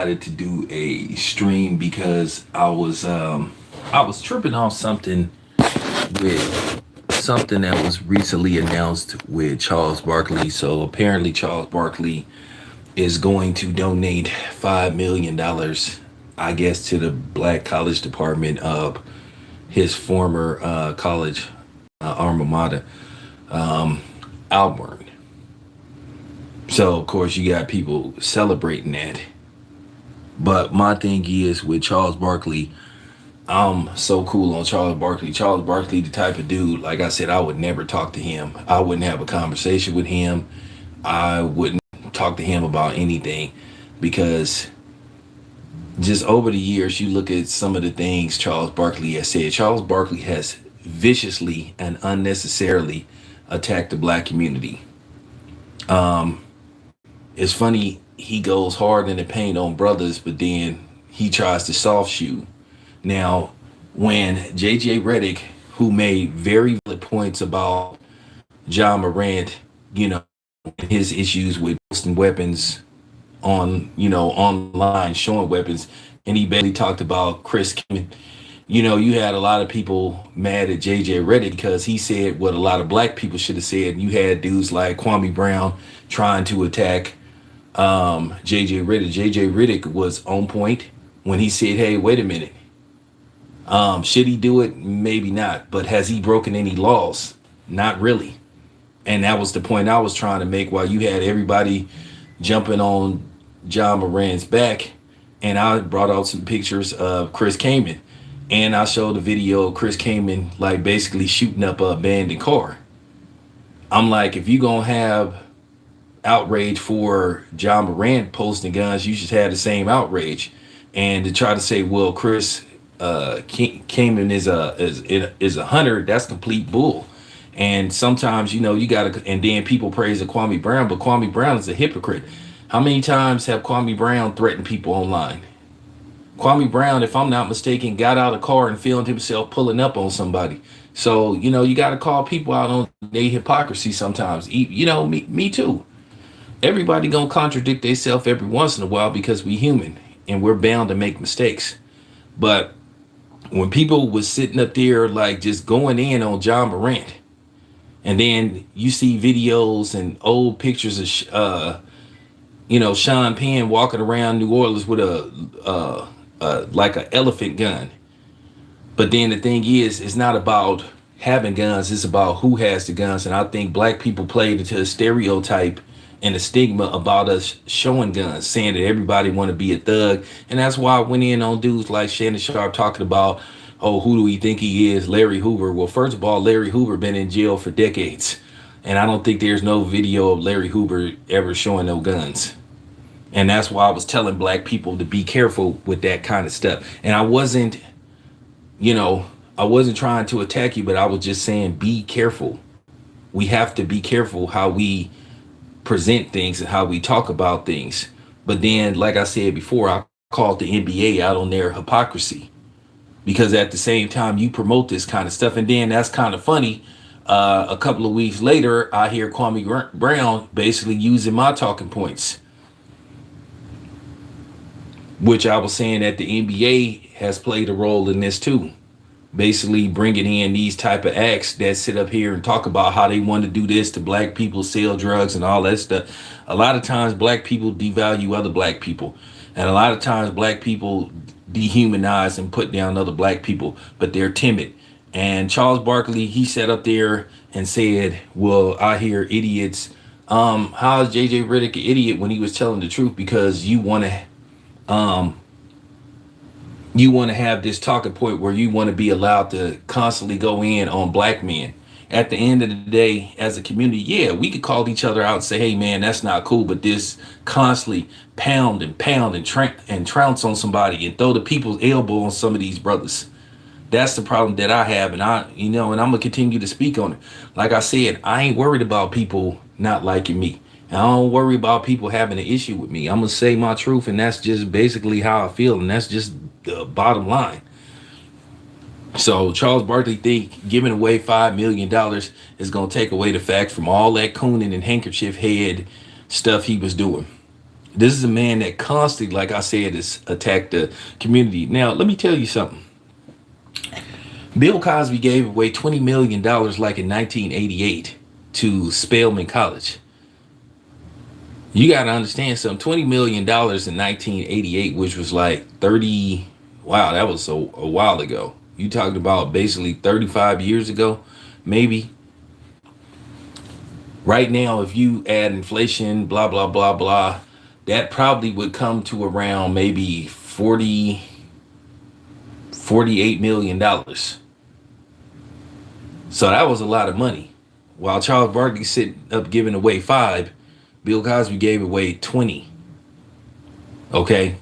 to do a stream because I was tripping off something with something that was recently announced with Charles Barkley. So apparently Charles Barkley is going to donate $5 million, I guess, to the Black College Department of his former college alma mater, Auburn. So of course you got people celebrating that. But my thing is with Charles Barkley, I'm so cool on Charles Barkley. Charles Barkley, the type of dude, like I said, I would never talk to him. I wouldn't have a conversation with him. I wouldn't talk to him about anything because just over the years, you look at some of the things Charles Barkley has said. Charles Barkley has viciously and unnecessarily attacked the black community. Um, it's funny, he goes hard in the paint on brothers, but then he tries to soft shoe. Now, when JJ Redick, who made very valid points about John Morant, you know, his issues with posting weapons on, online, showing weapons, and he basically talked about Chris Kaman. You had a lot of people mad at JJ Redick because he said what a lot of black people should have said. You had dudes like Kwame Brown trying to attack JJ Redick. JJ Redick was on point when he said, "Hey, wait a minute. Should he do it? Maybe not. But has he broken any laws? Not really." And that was the point I was trying to make while you had everybody jumping on John Moran's back. And I brought out some pictures of Chris Kaman. And I showed a video of Chris Kaman like basically shooting up a abandoned car. I'm like, if you gonna have outrage for John Morant posting guns, you should have the same outrage. And to try to say, well, Chris Kaman is a hunter, that's complete bull. And sometimes, you gotta, and then people praise Kwame Brown, but Kwame Brown is a hypocrite. How many times have Kwame Brown threatened people online? Kwame Brown, if I'm not mistaken, got out of the car and filmed himself pulling up on somebody. So, you got to call people out on their hypocrisy sometimes. Me too. Everybody gonna contradict themselves every once in a while because we human and we're bound to make mistakes. But when people was sitting up there like just going in on John Morant, and then you see videos and old pictures of Sean Penn walking around New Orleans with a like an elephant gun. But then the thing is, it's not about having guns, it's about who has the guns. And I think black people played into a stereotype and the stigma about us showing guns, saying that everybody want to be a thug. And that's why I went in on dudes like Shannon Sharp talking about, oh, who do we think he is? Larry Hoover. Well, first of all, Larry Hoover been in jail for decades. And I don't think there's no video of Larry Hoover ever showing no guns. And that's why I was telling black people to be careful with that kind of stuff. And I wasn't trying to attack you, but I was just saying, be careful. We have to be careful how we present things and how we talk about things. But then, like I said before, I called the NBA out on their hypocrisy because at the same time you promote this kind of stuff. And then that's kind of funny. A couple of weeks later, I hear Kwame Brown basically using my talking points, which I was saying that the NBA has played a role in this too. Basically bringing in these type of acts that sit up here and talk about how they want to do this to black people, sell drugs and all that stuff. A lot of times black people devalue other black people. And a lot of times black people dehumanize and put down other black people, but they're timid. And Charles Barkley, he sat up there and said, well, I hear idiots. How is JJ Redick an idiot when he was telling the truth? Because you want to have this talking point where you want to be allowed to constantly go in on black men. At the end of the day, as a community, yeah, we could call each other out and say, hey, man, that's not cool. But this constantly pound and trounce on somebody and throw the people's elbow on some of these brothers. That's the problem that I have. And and I'm going to continue to speak on it. Like I said, I ain't worried about people not liking me. I don't worry about people having an issue with me. I'm going to say my truth, and that's just basically how I feel, and that's just the bottom line. So Charles Barkley think giving away $5 million is going to take away the fact from all that cooning and handkerchief head stuff he was doing. This is a man that constantly, like I said, is attacked the community. Now, let me tell you something. Bill Cosby gave away $20 million like in 1988 to Spelman College. You got to understand something. $20 million in 1988, which was like 30. Wow, that was a while ago. You talked about basically 35 years ago, maybe. Right now, if you add inflation, blah, blah, blah, blah, that probably would come to around maybe 40, $48 million. So that was a lot of money. While Charles Barkley sitting up giving away five, Bill Cosby gave away 20. Okay.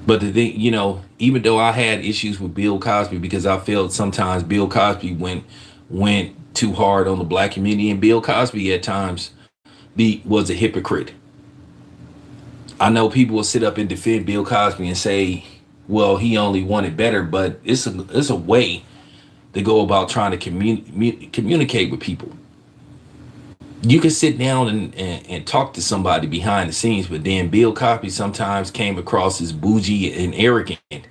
But the thing, even though I had issues with Bill Cosby because I felt sometimes Bill Cosby went too hard on the black community, and Bill Cosby at times was a hypocrite. I know people will sit up and defend Bill Cosby and say, well, he only wanted better, but it's a way to go about trying to communicate with people. You can sit down and talk to somebody behind the scenes, but then Bill Cosby sometimes came across as bougie and arrogant.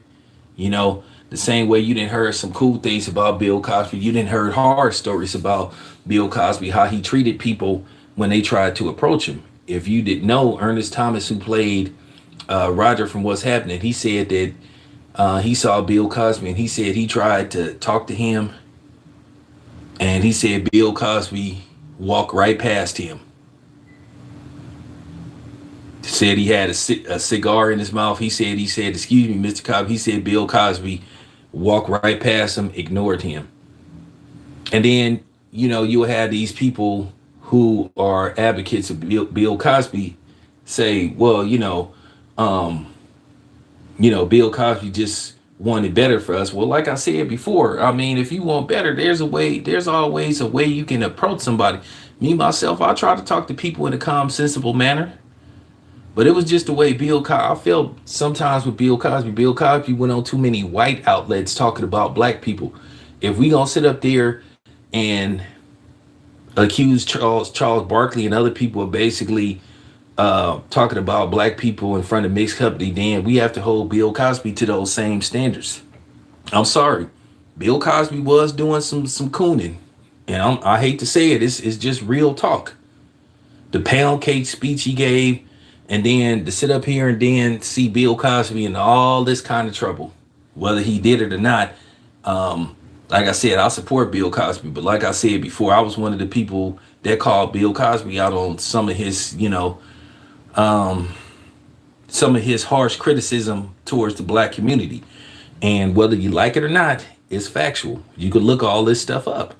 The same way you didn't heard some cool things about Bill Cosby, you didn't heard horror stories about Bill Cosby, how he treated people when they tried to approach him. If you didn't know, Ernest Thomas, who played Roger from What's Happening, he said that he saw Bill Cosby and he said he tried to talk to him, and he said Bill Cosby walked right past him. Said he had a cigar in his mouth. He said, excuse me, Mr. Cosby. He said Bill Cosby walked right past him, ignored him. And then, you'll have these people who are advocates of Bill Cosby say, well, Bill Cosby just wanted better for us. Well, like I said before, I mean, if you want better, there's always a way you can approach somebody. Me, myself, I try to talk to people in a calm, sensible manner. But it was just the way I felt sometimes with Bill Cosby went on too many white outlets talking about black people. If we gonna sit up there and accuse Charles Barkley and other people of basically talking about black people in front of mixed company, then we have to hold Bill Cosby to those same standards. I'm sorry. Bill Cosby was doing some cooning. And I hate to say it, it's just real talk. The pound cake speech he gave, and then to sit up here and then see Bill Cosby in all this kind of trouble, whether he did it or not. Like I said, I support Bill Cosby, but like I said before, I was one of the people that called Bill Cosby out on some of his, some of his harsh criticism towards the black community. And whether you like it or not, it's factual. You could look all this stuff up.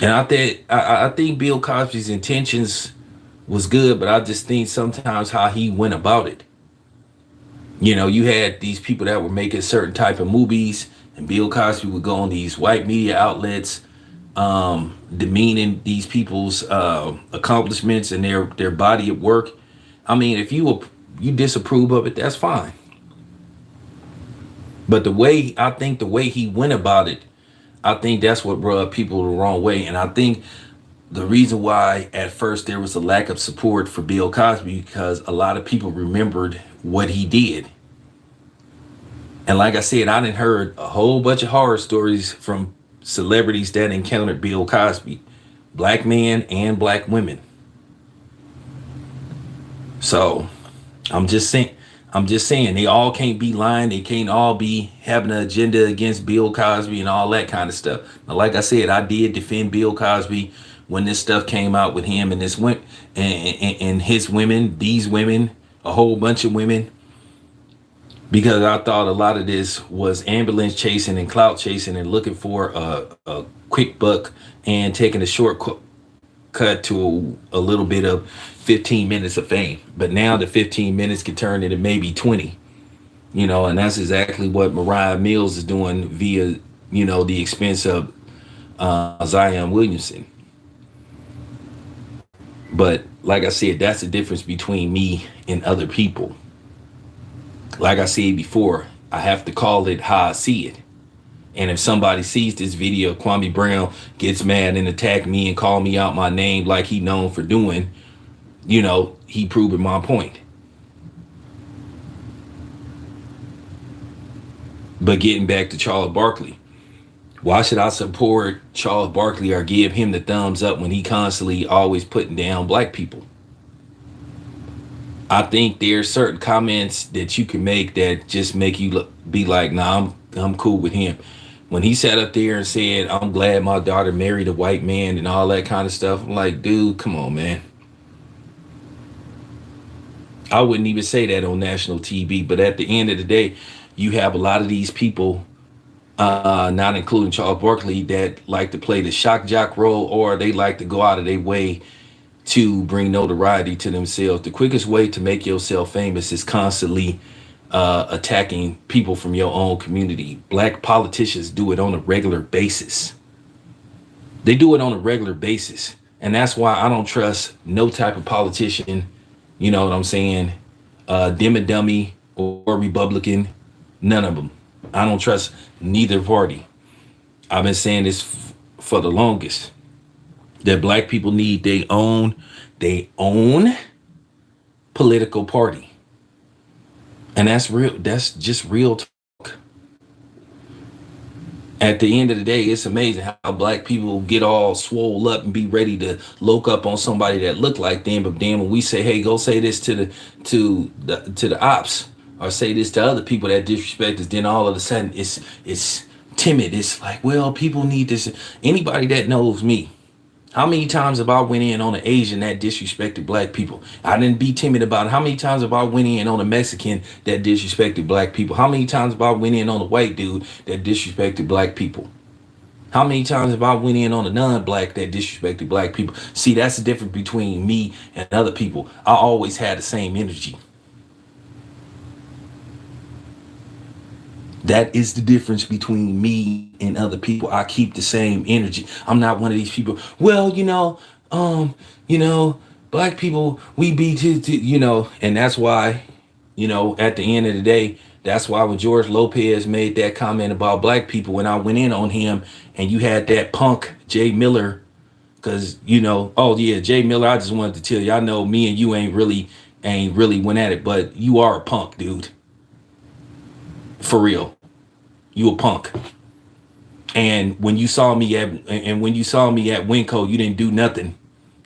And I think Bill Cosby's intentions was good, but I just think sometimes how he went about it. You had these people that were making certain type of movies, and Bill Cosby would go on these white media outlets, demeaning these people's accomplishments and their body of work. I mean, if you disapprove of it, that's fine. But the way he went about it, I think that's what rubbed people the wrong way. And I think the reason why at first there was a lack of support for Bill Cosby, because a lot of people remembered what he did. And like I said, I done heard a whole bunch of horror stories from celebrities that encountered Bill Cosby, black men and black women. So I'm just saying they all can't be lying. They can't all be having an agenda against Bill Cosby and all that kind of stuff. Now, like I said, I did defend Bill Cosby when this stuff came out with him and this went and his women, these women, a whole bunch of women, because I thought a lot of this was ambulance chasing and clout chasing and looking for a quick buck and taking a shortcut to a little bit of 15 minutes of fame. But now the 15 minutes can turn into maybe 20, and that's exactly what Mariah Mills is doing via, the expense of Zion Williamson. But like I said, that's the difference between me and other people. Like I said before, I have to call it how I see it. And if somebody sees this video, Kwame Brown gets mad and attack me and call me out my name like he known for doing, He proving my point. But getting back to Charles Barkley, why should I support Charles Barkley or give him the thumbs up when he constantly always putting down black people? I think there's certain comments that you can make that just make you be like, nah, I'm cool with him. When he sat up there and said, I'm glad my daughter married a white man and all that kind of stuff, I'm like, dude, come on, man. I wouldn't even say that on national TV, but at the end of the day, you have a lot of these people, not including Charles Barkley, that like to play the shock jock role, or they like to go out of their way to bring notoriety to themselves. The quickest way to make yourself famous is constantly attacking people from your own community. Black politicians do it on a regular basis. They do it on a regular basis. And that's why I don't trust no type of politician, you know what I'm saying, dim and dummy or Republican, none of them. I don't trust neither party. I've been saying this for the longest, that black people need their own political party. And that's real. That's just real talk. At the end of the day, it's amazing how black people get all swole up and be ready to look up on somebody that look like them. But then when we say, hey, go say this to the ops, or say this to other people that disrespect us, then all of a sudden it's timid. It's like, well, people need this. Anybody that knows me, how many times have I went in on an Asian that disrespected black people? I didn't be timid about it. How many times have I went in on a Mexican that disrespected black people? How many times have I went in on a white dude that disrespected black people? How many times have I went in on a non-black that disrespected black people? See, that's the difference between me and other people. I always had the same energy. That is the difference between me and other people. I keep the same energy. I'm not one of these people. Well, black people, we be and that's why, at the end of the day, that's why when George Lopez made that comment about black people, when I went in on him, and you had that punk Jay Miller, because oh yeah, Jay Miller, I just wanted to tell you, I know me and you ain't really went at it, but you are a punk, dude. For real. You a punk. And when you saw me at Winco, you didn't do nothing.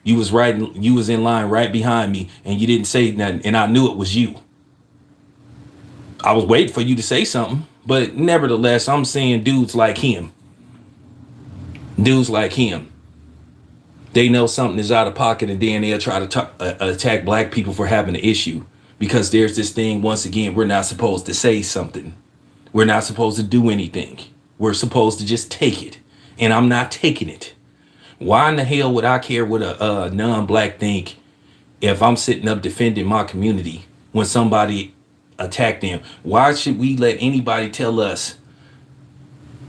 You was in line right behind me and you didn't say nothing, and I knew it was you. I was waiting for you to say something, but nevertheless, I'm saying dudes like him. They know something is out of pocket, and then they'll try to attack black people for having an issue, because there's this thing, once again, we're not supposed to say something. We're not supposed to do anything. We're supposed to just take it. And I'm not taking it. Why in the hell would I care what a non-black think if I'm sitting up defending my community when somebody attacked them? Why should we let anybody tell us,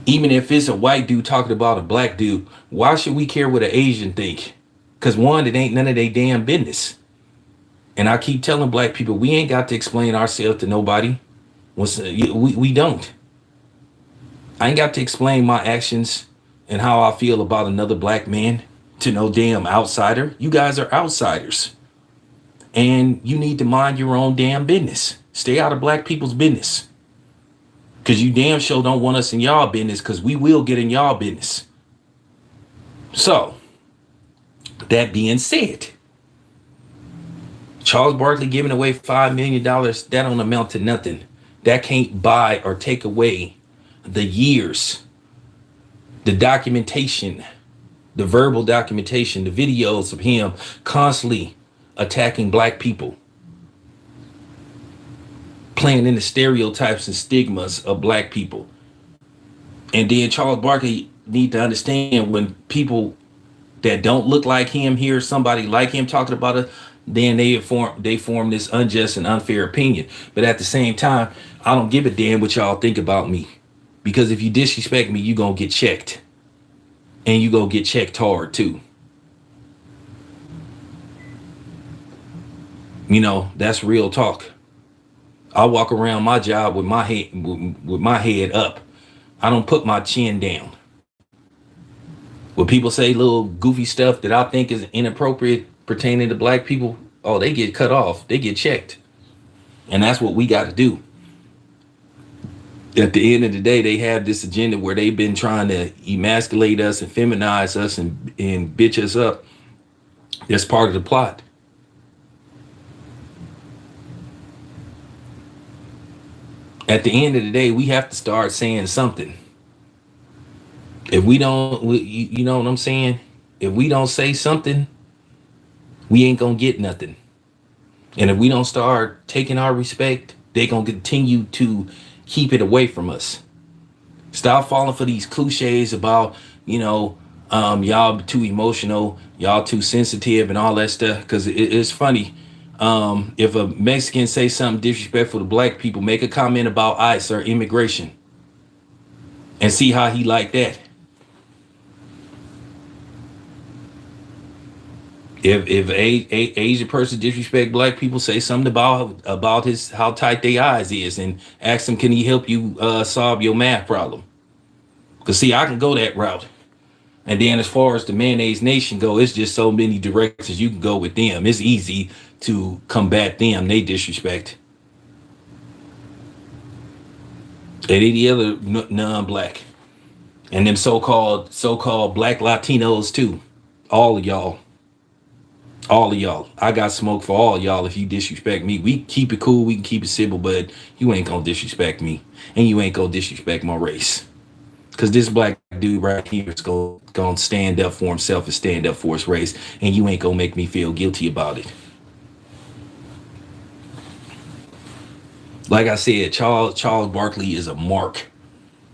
even if it's a white dude talking about a black dude, why should we care what an Asian think? Because one, it ain't none of their damn business. And I keep telling black people, we ain't got to explain ourselves to nobody. We don't. I ain't got to explain my actions and how I feel about another black man to no damn outsider. You guys are outsiders. And you need to mind your own damn business. Stay out of black people's business. Because you damn sure don't want us in y'all business, because we will get in y'all business. So, that being said, Charles Barkley giving away $5 million, that don't amount to nothing. That can't buy or take away the years, the documentation, the verbal documentation, the videos of him constantly attacking black people, playing in the stereotypes and stigmas of black people. And then Charles Barkley need to understand, when people that don't look like him hear somebody like him talking about it, then they form this unjust and unfair opinion. But at the same time, I don't give a damn what y'all think about me, because if you disrespect me, you gonna get checked, and you gonna get checked hard too. That's real talk. I walk around my job with my head up. I don't put my chin down. When people say little goofy stuff that I think is inappropriate pertaining to black people, Oh, they get cut off. They get checked. And that's what we got to do. At the end of the day, they have this agenda where they've been trying to emasculate us and feminize us and bitch us up. That's part of the plot. At the end of the day, we have to start saying something. If we don't, you know what I'm saying? If we don't say something, we ain't gonna get nothing. And if we don't start taking our respect, they gonna continue to keep it away from us. Stop falling for these cliches about, y'all too emotional, y'all too sensitive, and all that stuff. Because it's funny. If a Mexican say something disrespectful to black people, make a comment about ICE or immigration, and see how he like that. If a Asian person disrespect black people, say something about his how tight their eyes is, and ask him, can he help you solve your math problem? Because see, I can go that route. And then as far as the mayonnaise nation go, it's just so many directions you can go with them. It's easy to combat them. They disrespect. And any other non-black. And them so-called black Latinos too. All of y'all. All of y'all. I got smoke for all y'all if you disrespect me. We keep it cool, we can keep it civil, but you ain't gonna disrespect me. And you ain't gonna disrespect my race. Because this black dude right here is going to stand up for himself and stand up for his race. And you ain't going to make me feel guilty about it. Like I said, Charles Barkley is a mark.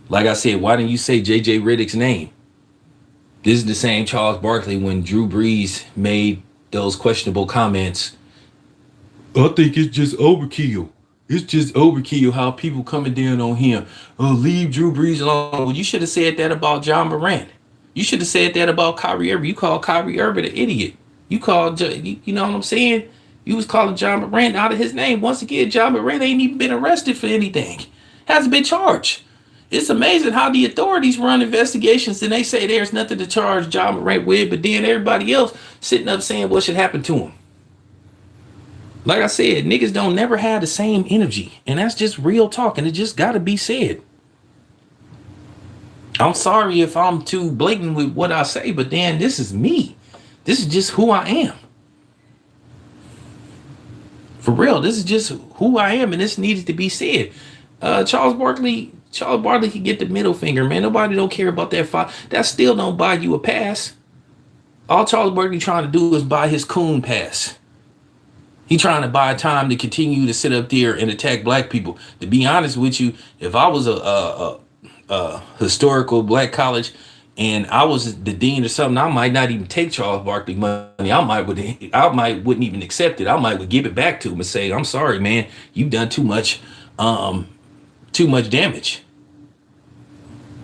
Like I said, why didn't you say J.J. Redick's name? This is the same Charles Barkley when Drew Brees made those questionable comments. I think it's just overkill. It's just overkill how people coming down on him. Oh, leave Drew Brees alone. Well, you should have said that about John Morant. You should have said that about Kyrie Irving. You called Kyrie Irving an idiot. You called, you know what I'm saying? You was calling John Morant out of his name. Once again, John Morant ain't even been arrested for anything. Hasn't been charged. It's amazing how the authorities run investigations and they say there's nothing to charge John Morant with, but then everybody else sitting up saying what should happen to him. Like I said, niggas don't never have the same energy. And that's just real talk. And it just got to be said. I'm sorry if I'm too blatant with what I say, but then this is me. This is just who I am. For real, this is just who I am. And this needed to be said. Charles Barkley can get the middle finger, man. Nobody don't care about that fight. That still don't buy you a pass. All Charles Barkley trying to do is buy his coon pass. He trying to buy time to continue to sit up there and attack black people. To be honest with you, if I was a historical black college and I was the dean or something, I might not even take Charles Barkley money. I might wouldn't even accept it. I might would give it back to him and say, I'm sorry, man, you've done too much damage.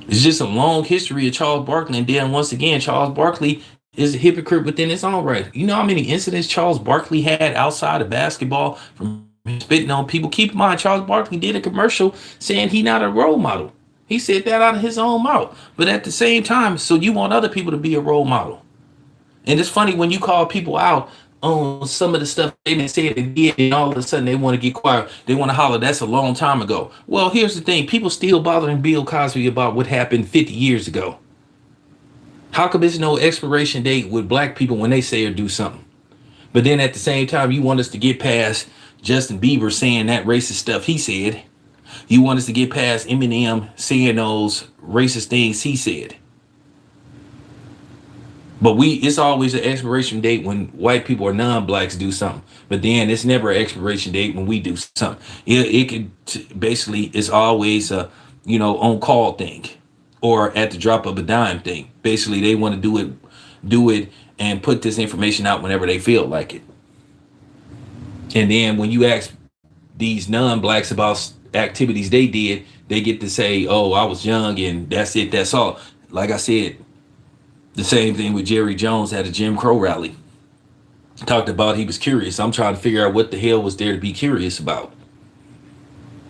It's just a long history of Charles Barkley. And then once again, Charles Barkley is a hypocrite within his own right. You know how many incidents Charles Barkley had outside of basketball from spitting on people? Keep in mind, Charles Barkley did a commercial saying he not a role model. He said that out of his own mouth. But at the same time, so you want other people to be a role model. And it's funny when you call people out on some of the stuff they been said and did, and all of a sudden they want to get quiet. They want to holler, that's a long time ago. Well, here's the thing. People still bothering Bill Cosby about what happened 50 years ago. How come there's no expiration date with black people when they say or do something? But then at the same time, you want us to get past Justin Bieber saying that racist stuff he said. You want us to get past Eminem saying those racist things he said. But it's always an expiration date when white people or non-blacks do something. But then it's never an expiration date when we do something. It could basically, it's always a, on-call thing. Or at the drop of a dime thing. Basically, they want to do it and put this information out whenever they feel like it. And then when you ask these non-blacks about activities they did, they get to say, oh, I was young and that's it, that's all. Like I said, the same thing with Jerry Jones at a Jim Crow rally. Talked about he was curious. I'm trying to figure out what the hell was there to be curious about.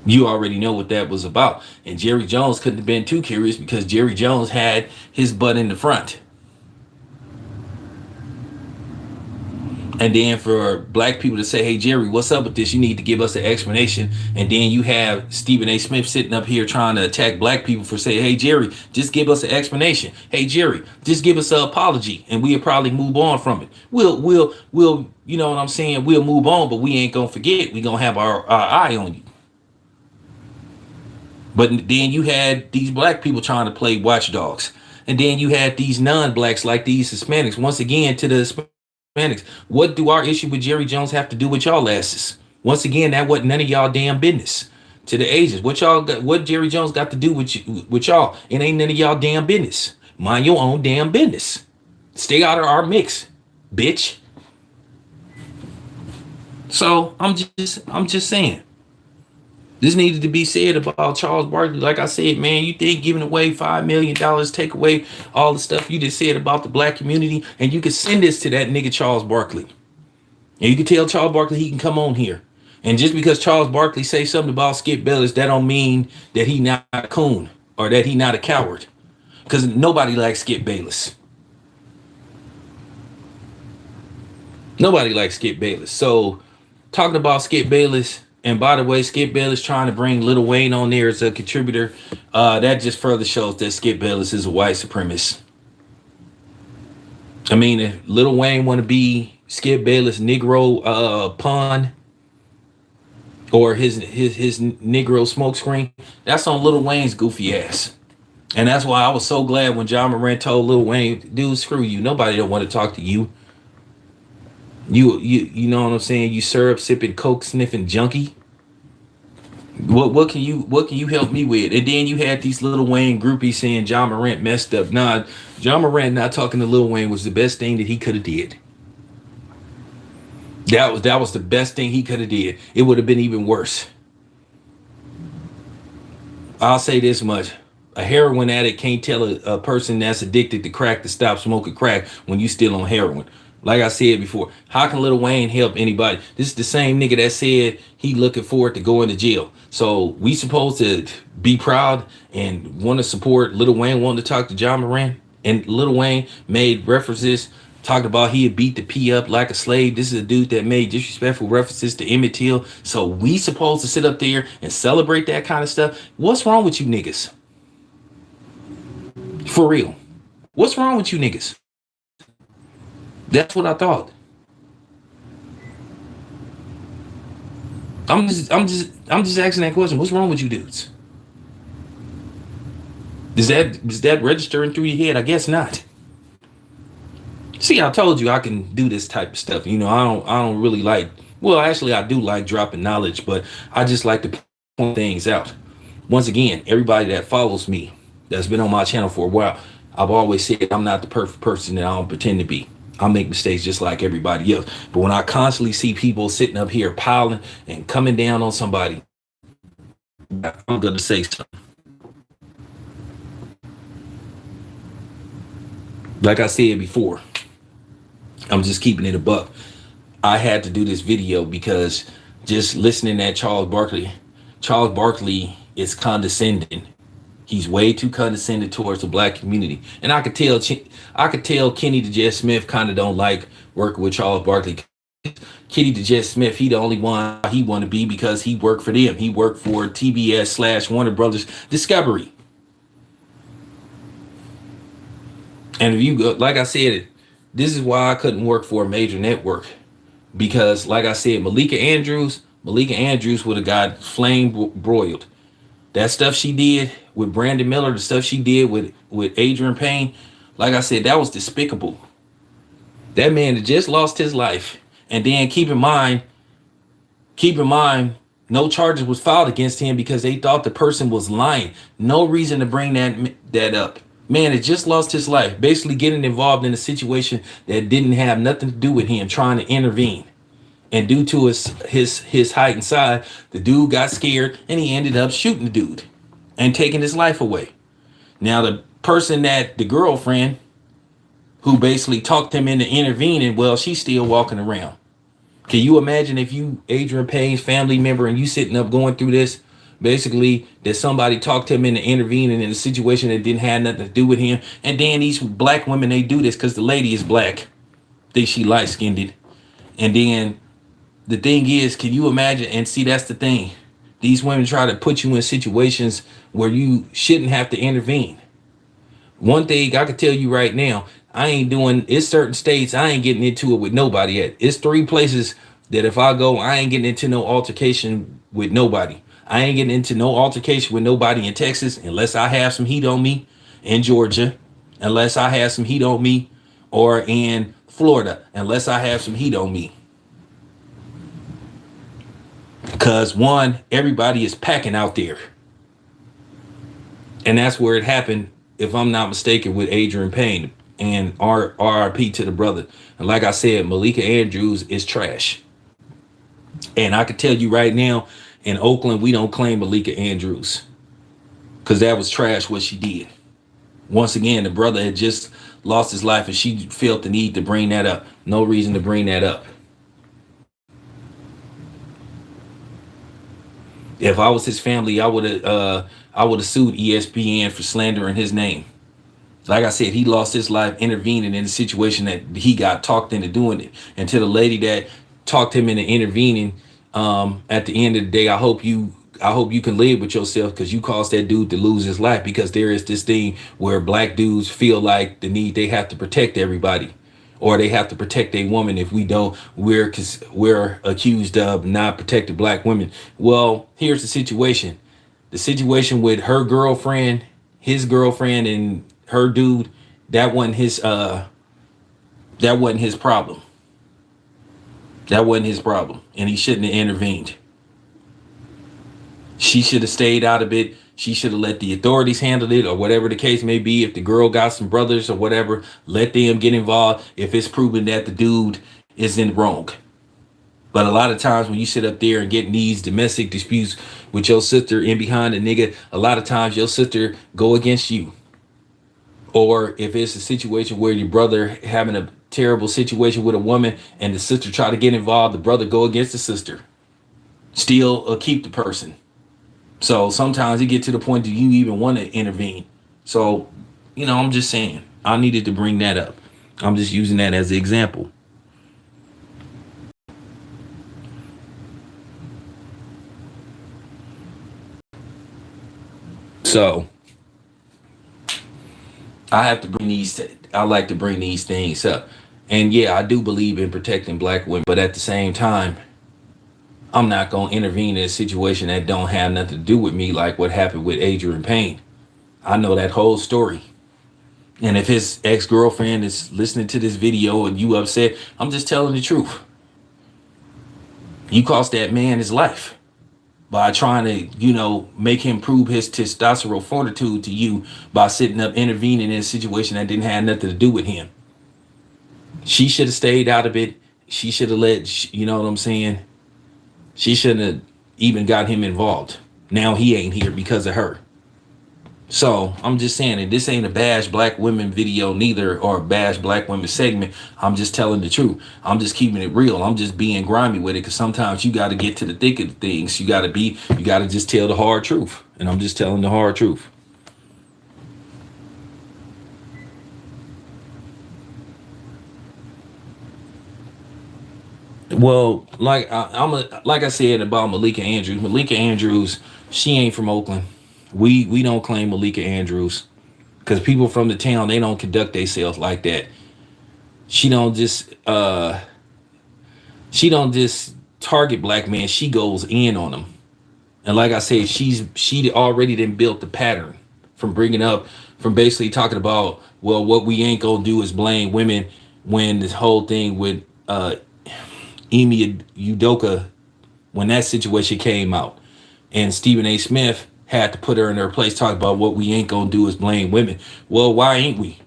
You already know what that was about. And Jerry Jones couldn't have been too curious because Jerry Jones had his butt in the front. And then for black people to say, hey, Jerry, what's up with this? You need to give us an explanation. And then you have Stephen A. Smith sitting up here trying to attack black people for saying, hey, Jerry, just give us an explanation. Hey, Jerry, just give us an apology. And we'll probably move on from it. We'll, you know what I'm saying? We'll move on, but we ain't going to forget. We going to have our eye on you. But then you had these black people trying to play watchdogs. And then you had these non-blacks like these Hispanics. Once again, to the Hispanics, what do our issue with Jerry Jones have to do with y'all asses? Once again, that wasn't none of y'all damn business. To the Asians, what Jerry Jones got to do with y'all? It ain't none of y'all damn business. Mind your own damn business. Stay out of our mix, bitch. So I'm just saying. This needed to be said about Charles Barkley. Like I said, man, you think giving away $5 million, take away all the stuff you just said about the black community, and you can send this to that nigga Charles Barkley. And you can tell Charles Barkley he can come on here. And just because Charles Barkley say something about Skip Bayless, that don't mean that he not a coon or that he not a coward. Because nobody likes Skip Bayless. Nobody likes Skip Bayless. So talking about Skip Bayless, and by the way, Skip Bayless trying to bring Lil Wayne on there as a contributor. That just further shows that Skip Bayless is a white supremacist. I mean, if Lil Wayne want to be Skip Bayless Negro pawn or his Negro smokescreen, that's on Lil Wayne's goofy ass. And that's why I was so glad when Ja Morant told Lil Wayne, dude, screw you. Nobody don't want to talk to you. You know what I'm saying? You syrup sipping, coke sniffing junkie. What can you help me with? And then you had these Lil Wayne groupies saying Ja Morant messed up. Nah, Ja Morant not talking to Lil Wayne was the best thing that he could have did. That was the best thing he could have did. It would have been even worse. I'll say this much. A heroin addict can't tell a person that's addicted to crack to stop smoking crack when you still on heroin. Like I said before, how can Lil Wayne help anybody? This is the same nigga that said he looking forward to going to jail. So we supposed to be proud and want to support Lil Wayne wanting to talk to Ja Morant. And Lil Wayne made references, talked about he had beat the P up like a slave. This is a dude that made disrespectful references to Emmett Till. So we supposed to sit up there and celebrate that kind of stuff. What's wrong with you niggas? For real. What's wrong with you niggas? That's what I thought. I'm just asking that question. What's wrong with you dudes? Is that registering through your head? I guess not. See, I told you I can do this type of stuff. You know, I don't really like. Well, actually, I do like dropping knowledge, but I just like to point things out. Once again, everybody that follows me, that's been on my channel for a while, I've always said I'm not the perfect person that I don't pretend to be. I make mistakes just like everybody else. But when I constantly see people sitting up here piling and coming down on somebody, I'm going to say something. Like I said before, I'm just keeping it a buck. I had to do this video because just listening at Charles Barkley is condescending. He's way too condescending towards the black community. And I could tell Kenny DeJet Smith kind of don't like working with Charles Barkley. Kenny DeJet Smith, he the only one he want to be because he worked for them. He worked for TBS / Warner Brothers Discovery. And if you go, like I said, this is why I couldn't work for a major network. Because like I said, Malika Andrews would have got flame broiled. That stuff she did with Brandon Miller, the stuff she did with Adrian Payne, like I said, that was despicable. That man had just lost his life. And then keep in mind, no charges was filed against him because they thought the person was lying. No reason to bring that up. Man had just lost his life, basically getting involved in a situation that didn't have nothing to do with him, trying to intervene. And due to his height and size, the dude got scared and he ended up shooting the dude and taking his life away. Now, the girlfriend who basically talked him into intervening, well, she's still walking around. Can you imagine if you, Adrian Payne's family member, and you sitting up going through this, basically that somebody talked him into intervening in a situation that didn't have nothing to do with him. And then these black women, they do this because the lady is black. Think she light-skinned. And then the thing is, can you imagine? And see, that's the thing. These women try to put you in situations where you shouldn't have to intervene. One thing I can tell you right now, I ain't doing, it's certain states I ain't getting into it with nobody at. It's three places that if I go, I ain't getting into no altercation with nobody. I ain't getting into no altercation with nobody in Texas unless I have some heat on me, in Georgia, unless I have some heat on me, or in Florida, unless I have some heat on me. Because one, everybody is packing out there. And that's where it happened, if I'm not mistaken, with Adrian Payne. And RIP to the brother. And like I said, Malika Andrews is trash. And I can tell you right now, in Oakland, we don't claim Malika Andrews, because that was trash what she did. Once again, the brother had just lost his life and she felt the need to bring that up. No reason to bring that up. If I was his family, I would have sued ESPN for slandering his name. Like I said, he lost his life intervening in a situation that he got talked into doing it. And to the lady that talked him into intervening, at the end of the day, I hope you can live with yourself, because you caused that dude to lose his life. Because there is this thing where black dudes feel like they have to protect everybody, or they have to protect a woman. If we don't, we're accused of not protecting black women. Well, here's the situation. The situation with her girlfriend, his girlfriend, and her dude, that wasn't his problem. That wasn't his problem. And he shouldn't have intervened. She should have stayed out of it. She should have let the authorities handle it, or whatever the case may be. If the girl got some brothers or whatever, let them get involved if it's proven that the dude is in wrong. But a lot of times when you sit up there and get in these domestic disputes with your sister in behind a nigga, a lot of times your sister go against you. Or if it's a situation where your brother having a terrible situation with a woman and the sister try to get involved, the brother go against the sister. Still keep the person. So sometimes it get to the point that you even want to intervene. So, I'm just saying, I needed to bring that up. I'm just using that as an example. So I like to bring these things up. And yeah, I do believe in protecting black women, but at the same time, I'm not going to intervene in a situation that don't have nothing to do with me, like what happened with Adrian Payne. I know that whole story. And if his ex-girlfriend is listening to this video and you upset, I'm just telling the truth. You cost that man his life by trying to, make him prove his testosterone fortitude to you by sitting up intervening in a situation that didn't have nothing to do with him. She should have stayed out of it. She should have you know what I'm saying? She shouldn't have even got him involved. Now he ain't here because of her. So I'm just saying that this ain't a bash black women video neither, or a bash black women segment. I'm just telling the truth. I'm just keeping it real. I'm just being grimy with it, because sometimes you got to get to the thick of things. You got to just tell the hard truth. And I'm just telling the hard truth. Well, like I said about Malika Andrews. Malika Andrews, she ain't from Oakland. We don't claim Malika Andrews, because people from the town, they don't conduct themselves like that. She don't just target black men. She goes in on them. And like I said, she already done built the pattern from basically talking about, well, what we ain't gonna do is blame women, when this whole thing with Emi Udoka, when that situation came out, and Stephen A. Smith had to put her in her place, talk about what we ain't gonna do is blame women. Well, why ain't we?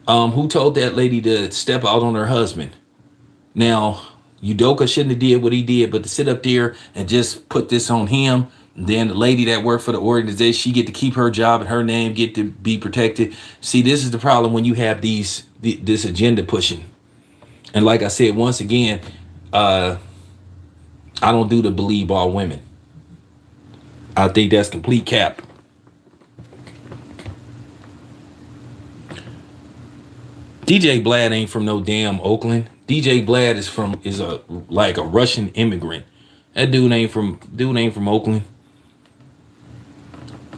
Who told that lady to step out on her husband? Now, Udoka shouldn't have did what he did, but to sit up there and just put this on him, then the lady that worked for the organization, she get to keep her job and her name get to be protected. See, this is the problem when you have this agenda pushing. And like I said, once again, I don't do the believe all women. I think that's complete cap. DJ Vlad ain't from no damn Oakland. DJ Vlad is a like a Russian immigrant. That dude ain't from Oakland.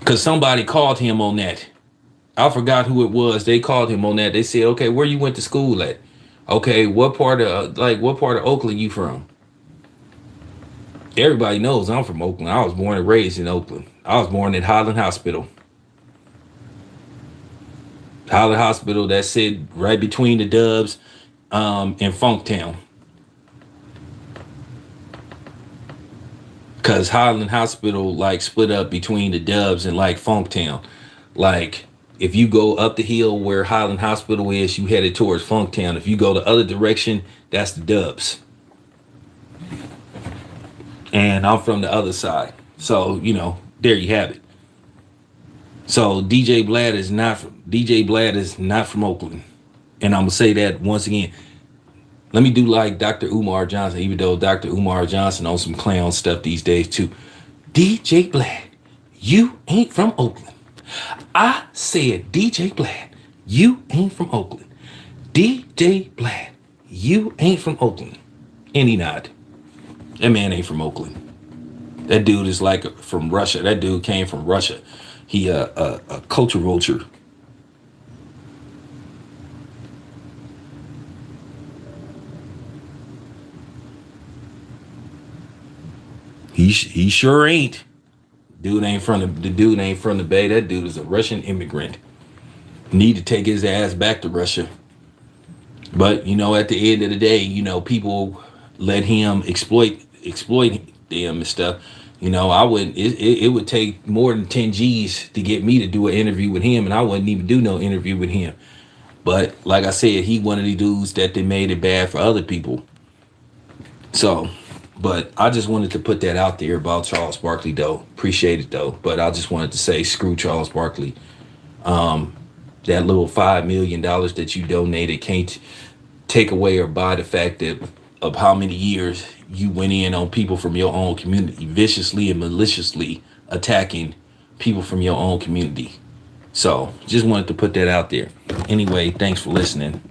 Cause somebody called him on that. I forgot who it was. They called him on that. They said, "Okay, where you went to school at? Okay, what part of Oakland you from?" Everybody knows I'm from Oakland. I was born and raised in Oakland. I was born at Highland Hospital. Highland Hospital, that sit right between the Dubs and Funktown. Cause Highland Hospital like split up between the Dubs and like Funktown. Like if you go up the hill where Highland Hospital is, you headed towards Funktown. If you go the other direction, that's the Dubs. And I'm from the other side. So, there you have it. So DJ Vlad is not from Oakland. And I'm gonna say that once again. Let me do like Dr. Umar Johnson, even though Dr. Umar Johnson on some clown stuff these days too. DJ Vlad, you ain't from Oakland. I said, DJ Vlad, you ain't from Oakland. DJ Vlad, you ain't from Oakland. And he not. That man ain't from Oakland. That dude is like from Russia. That dude came from Russia. He a culture vulture. He sure ain't. The dude ain't from the Bay. That dude is a Russian immigrant. Need to take his ass back to Russia. But at the end of the day, people let him exploit them and stuff. I wouldn't. It would take more than 10 G's to get me to do an interview with him, and I wouldn't even do no interview with him. But like I said, he one of the dudes that they made it bad for other people. So, but I just wanted to put that out there about Charles Barkley, though. Appreciate it, though. But I just wanted to say, screw Charles Barkley. That little $5 million that you donated can't take away or buy the fact that of how many years you went in on people from your own community, viciously and maliciously attacking people from your own community. So just wanted to put that out there. Anyway, thanks for listening.